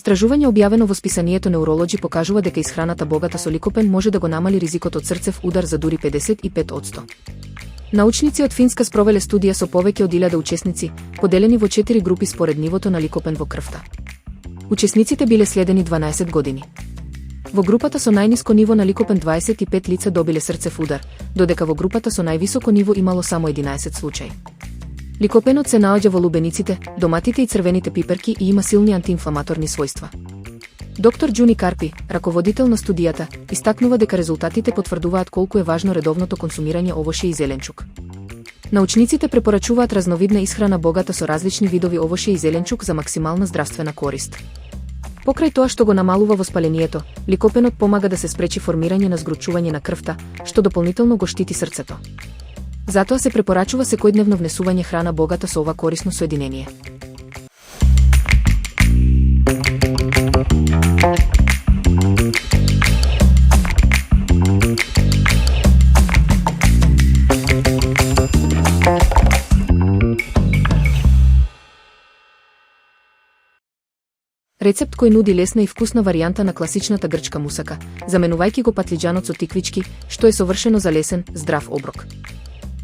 Истражување објавено во списанието Neurology покажува дека исхраната богата со ликопен може да го намали ризикот од срцев удар за дури 55%. Научници од Финска спровеле студија со повеќе од 1000 учесници, поделени во 4 групи според нивото на ликопен во крвта. Учесниците биле следени 12 години. Во групата со најниско ниво на ликопен 25 лица добиле срцев удар, додека во групата со највисоко ниво имало само 11 случаи. Ликопенот се наоѓа во лубениците, доматите и црвените пиперки и има силни антиинфламаторни својства. Доктор Џуни Карпи, раководител на студијата, истакнува дека резултатите потврдуваат колку е важно редовното консумирање овошје и зеленчук. Научниците препорачуваат разновидна исхрана богата со различни видови овошје и зеленчук за максимална здравствена корист. Покрај тоа што го намалува воспалението, ликопенот помага да се спречи формирање на згручување на крвта, што дополнително го штити срцето. Затоа се препорачува секојдневно внесување храна богата со ова корисно соединение. Рецепт кој нуди лесна и вкусна варијанта на класичната грчка мусака, заменувајќи го патлиџанот со тиквички, што е совршено за лесен, здрав оброк.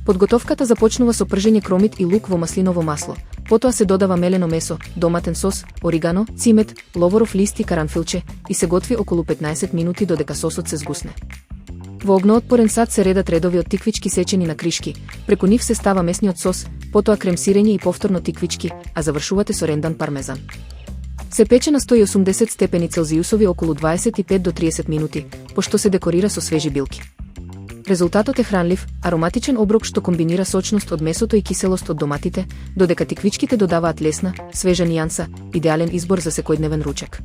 Подготовката започнува со пржење кромит и лук во маслиново масло, потоа се додава мелено месо, доматен сос, оригано, цимет, ловоров лист и каранфилче и се готви околу 15 минути додека сосот се згусне. Во огноотпорен сад се редат редови од тиквички сечени на кришки, преку нив се става месниот сос, потоа крем-сирење и повторно тиквички, а завршувате со рендан пармезан. Се пече на 180 степени Целзиусови околу 25 до 30 минути, пошто се декорира со свежи билки. Резултатот е хранлив, ароматичен оброк што комбинира сочност од месото и киселост од доматите, додека тиквичките додаваат лесна, свежа нијанса, идеален избор за секојдневен ручек.